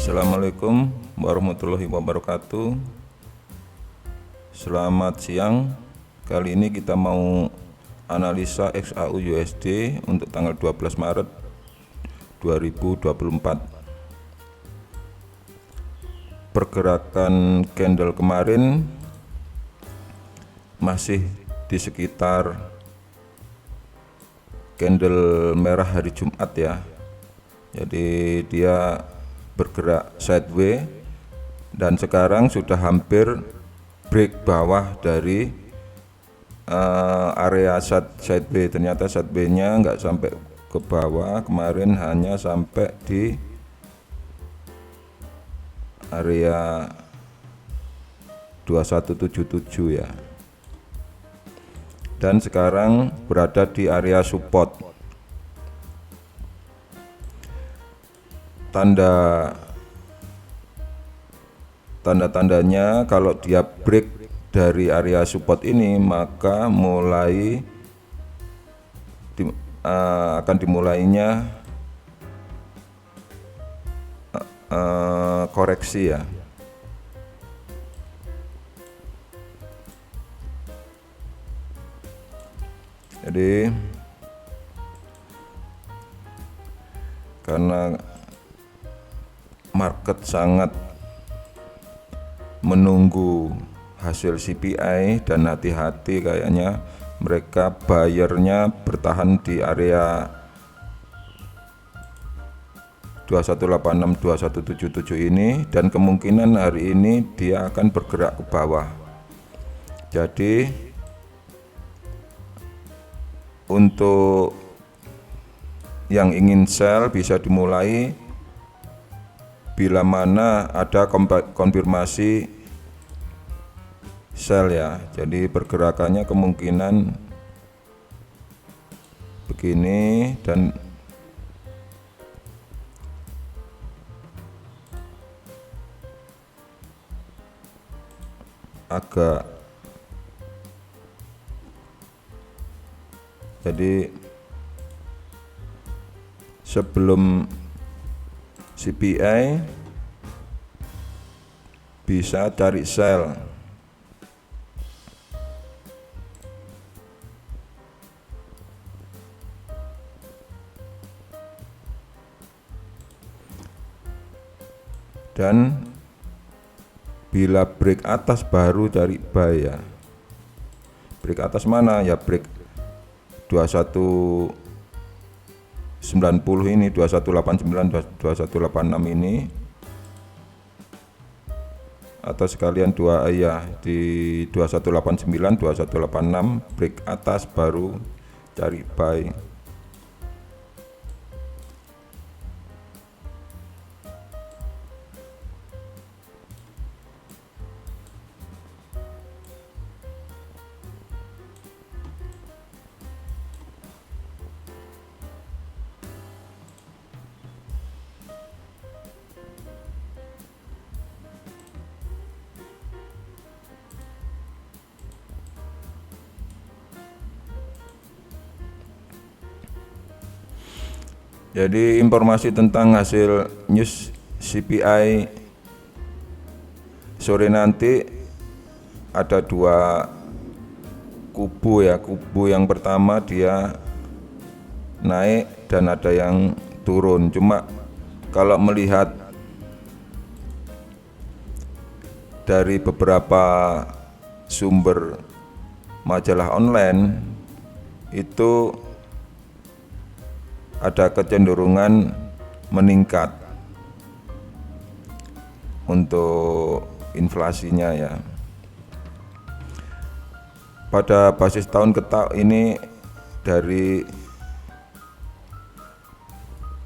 Assalamualaikum warahmatullahi wabarakatuh. Selamat siang. Kali ini kita mau analisa XAU USD untuk tanggal 12 Maret 2024. Pergerakan candle kemarin masih di sekitar candle merah hari Jumat ya. Jadi dia bergerak sideways dan sekarang sudah hampir break bawah dari area sideways. Ternyata sideways-nya nggak sampai ke bawah, kemarin hanya sampai di area 2177 ya, dan sekarang berada di area support. Tanda-tandanya kalau dia break dari area support ini, maka akan dimulainya koreksi ya. Jadi karena market sangat menunggu hasil CPI dan hati-hati, kayaknya mereka buyernya bertahan di area 2186 2177 ini, dan kemungkinan hari ini dia akan bergerak ke bawah. Jadi untuk yang ingin sell bisa dimulai bila mana ada konfirmasi sell ya. Jadi pergerakannya kemungkinan begini dan agak, jadi sebelum CPI bisa cari sell. Dan bila break atas baru cari buy ya. Break atas mana ya? Break 2190 ini, 2189 2186 ini, atau sekalian di 2189 2186 break atas baru cari buy. Jadi informasi tentang hasil news CPI sore nanti ada dua kubu ya. Kubu yang pertama dia naik dan ada yang turun. Cuma kalau melihat dari beberapa sumber majalah online itu ada kecenderungan meningkat untuk inflasinya ya. Pada basis tahun ke tahun ini, dari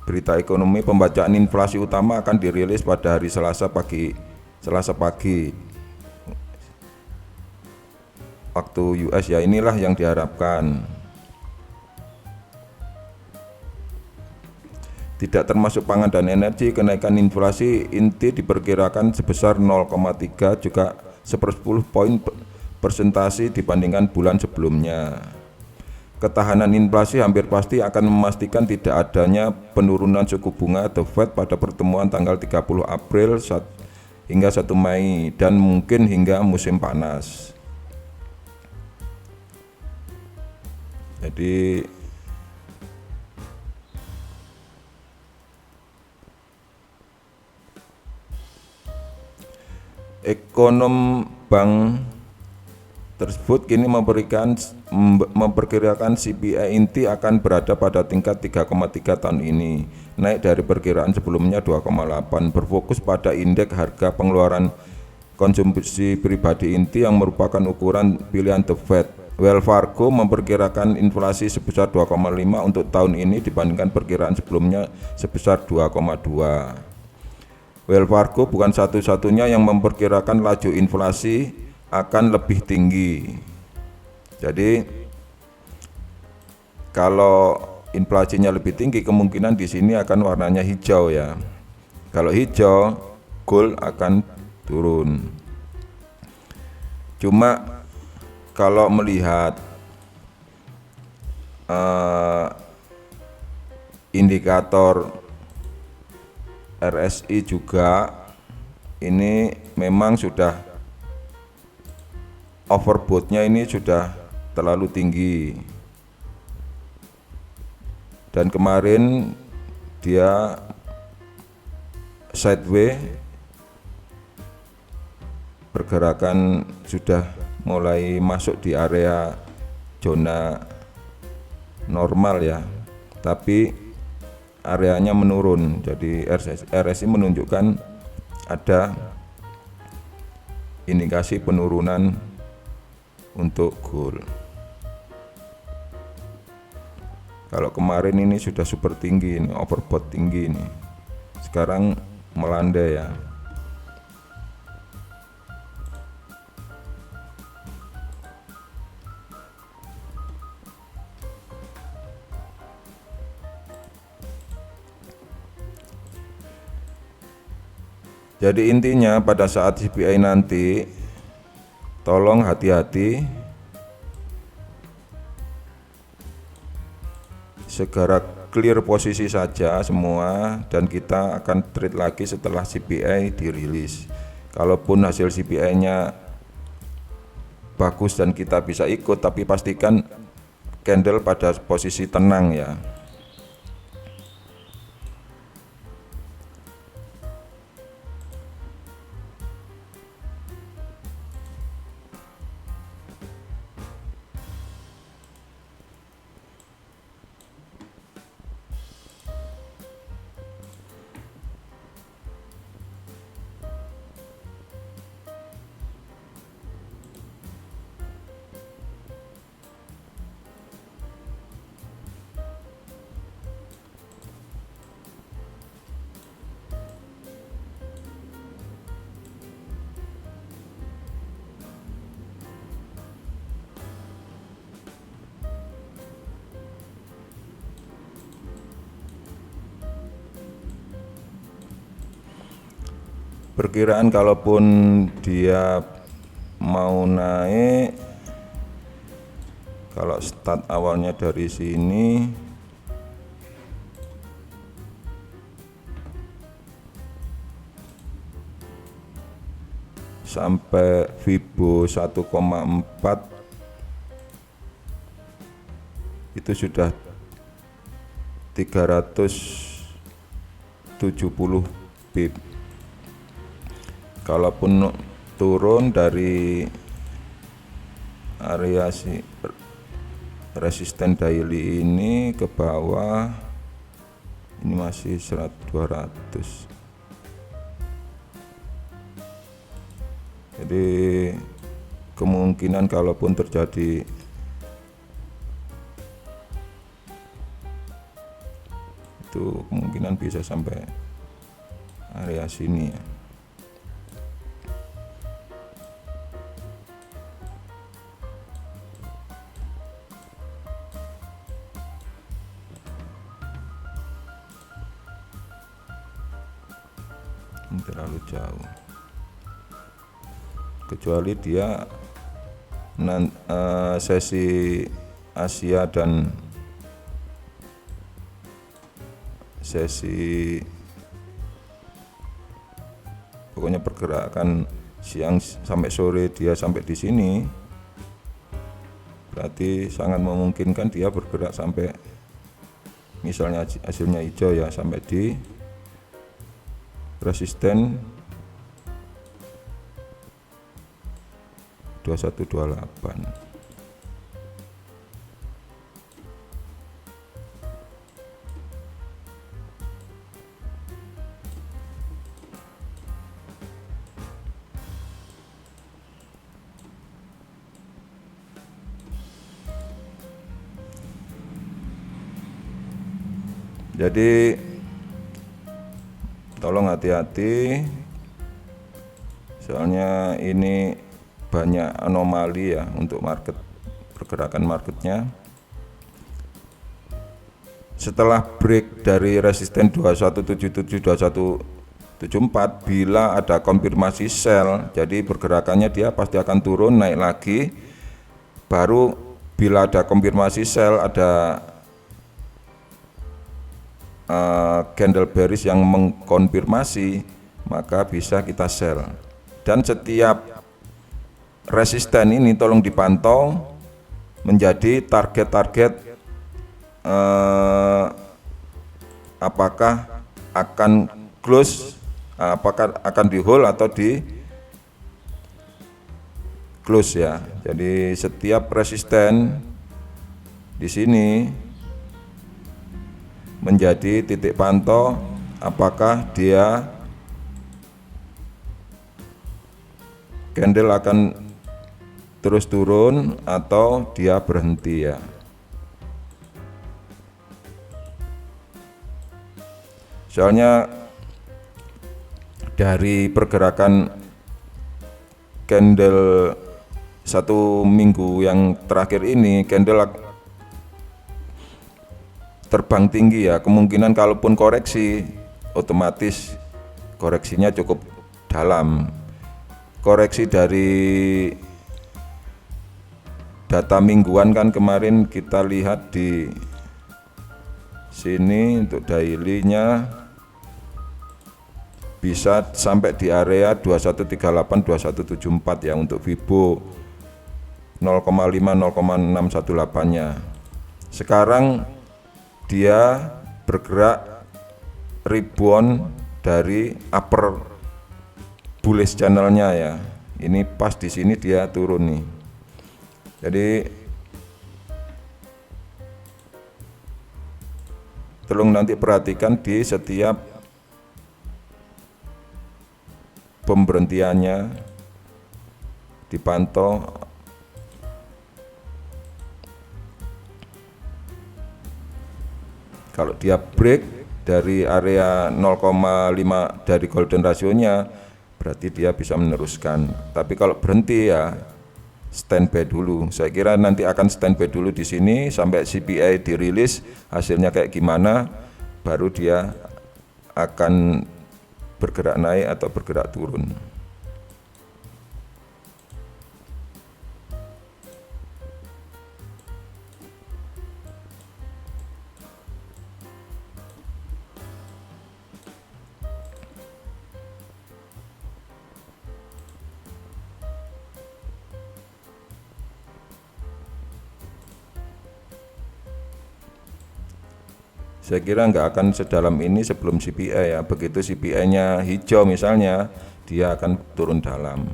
berita ekonomi, pembacaan inflasi utama akan dirilis pada hari Selasa pagi waktu US ya. Inilah yang diharapkan. Tidak termasuk pangan dan energi, kenaikan inflasi inti diperkirakan sebesar 0,3, juga 10 poin persentase dibandingkan bulan sebelumnya. ketahanan inflasi hampir pasti akan memastikan tidak adanya penurunan suku bunga The Fed pada pertemuan tanggal 30 April hingga 1 Mei dan mungkin hingga musim panas. Jadi ekonom bank tersebut kini memperkirakan CPI inti akan berada pada tingkat 3,3 tahun ini, naik dari perkiraan sebelumnya 2,8, berfokus pada indeks harga pengeluaran konsumsi pribadi inti yang merupakan ukuran pilihan The Fed. Wells Fargo memperkirakan inflasi sebesar 2,5 untuk tahun ini dibandingkan perkiraan sebelumnya sebesar 2,2. Wells Fargo bukan satu-satunya yang memperkirakan laju inflasi akan lebih tinggi. Jadi kalau inflasinya lebih tinggi, kemungkinan di sini akan warnanya hijau ya. Kalau hijau, gold akan turun. Cuma kalau melihat indikator RSI juga ini memang sudah overbought-nya ini sudah terlalu tinggi, dan kemarin dia sideways, pergerakan sudah mulai masuk di area zona normal ya, tapi areanya menurun. Jadi RSI menunjukkan ada indikasi penurunan untuk gold. Kalau kemarin ini sudah super tinggi, ini overbought tinggi ini, sekarang melandai ya. Jadi intinya pada saat CPI nanti, tolong hati-hati, segera clear posisi saja semua, dan kita akan trade lagi setelah CPI dirilis. Kalaupun hasil CPI-nya bagus dan kita bisa ikut, tapi pastikan candle pada posisi tenang ya. Perkiraan kalaupun dia mau naik, kalau start awalnya dari sini sampai Fibo 1,4 itu sudah 370 pip. Kalaupun turun dari area resisten daily ini ke bawah, ini masih 200. Jadi kemungkinan kalaupun terjadi itu, kemungkinan bisa sampai area sini ya. Terlalu jauh, kecuali dia sesi Asia dan sesi pokoknya pergerakan siang sampai sore dia sampai di sini, berarti sangat memungkinkan dia bergerak sampai misalnya hasilnya hijau ya, sampai di resisten 2128. Jadi tolong hati-hati, soalnya ini banyak anomali ya untuk market, pergerakan marketnya. Setelah break dari resisten 2177 2174, bila ada konfirmasi sell, jadi pergerakannya dia pasti akan turun naik lagi. Baru bila ada konfirmasi sell, ada candle bearish yang mengkonfirmasi, maka bisa kita sell. Dan setiap resisten ini tolong dipantau menjadi target-target, apakah akan close, apakah akan di hold atau di close ya. Jadi setiap resisten di sini menjadi titik pantau apakah dia candle akan terus turun atau dia berhenti ya. Soalnya dari pergerakan candle 1 minggu yang terakhir ini, candle terbang tinggi ya, kemungkinan kalaupun koreksi otomatis koreksinya cukup dalam. Koreksi dari data mingguan kan kemarin kita lihat di sini, untuk daily-nya bisa sampai di area 2138 2174 ya untuk Fibo 0,5 0,618-nya. Sekarang dia bergerak rebound dari upper bullish channelnya ya. Ini pas di sini dia turun nih. Jadi tolong nanti perhatikan di setiap pemberhentiannya, dipantau. Kalau dia break dari area 0,5 dari golden rasionya, berarti dia bisa meneruskan. Tapi kalau berhenti ya standby dulu. Saya kira nanti akan standby dulu di sini sampai CPI dirilis hasilnya kayak gimana, baru dia akan bergerak naik atau bergerak turun. Saya kira nggak akan sedalam ini sebelum CPI ya. Begitu CPI-nya hijau misalnya, dia akan turun dalam.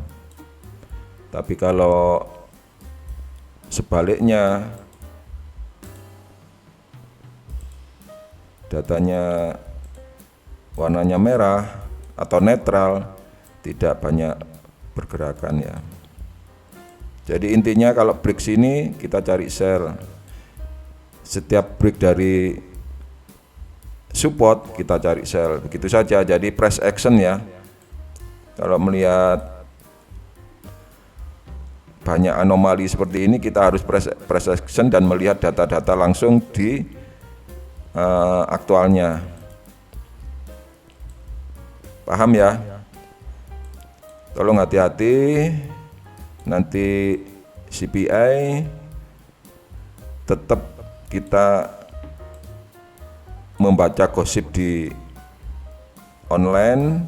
Tapi kalau sebaliknya, datanya warnanya merah atau netral, tidak banyak pergerakan ya. Jadi intinya kalau break sini kita cari sell. Setiap break dari support kita cari sell, begitu saja. Jadi price action ya. Kalau melihat banyak anomali seperti ini, kita harus price action dan melihat data-data langsung di aktualnya. Paham ya? Tolong hati-hati, nanti CPI tetap kita membaca gosip di online,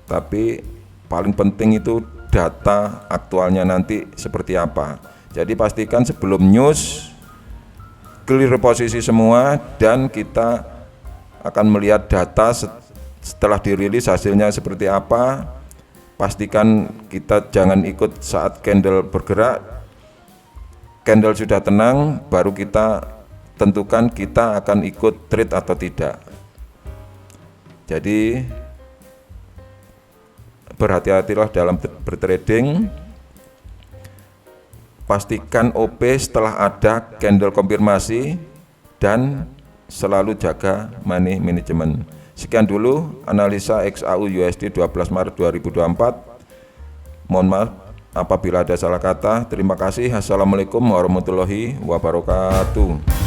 tapi paling penting itu data aktualnya nanti seperti apa. Jadi pastikan sebelum news clear posisi semua, dan kita akan melihat data setelah dirilis hasilnya seperti apa. Pastikan kita jangan ikut saat candle bergerak, candle sudah tenang baru kita tentukan kita akan ikut trade atau tidak. Jadi berhati-hatilah dalam bertrading. Pastikan OP setelah ada candle konfirmasi dan selalu jaga money management. Sekian dulu analisa XAU USD 12 Maret 2024. Mohon maaf apabila ada salah kata. Terima kasih. Assalamualaikum warahmatullahi wabarakatuh.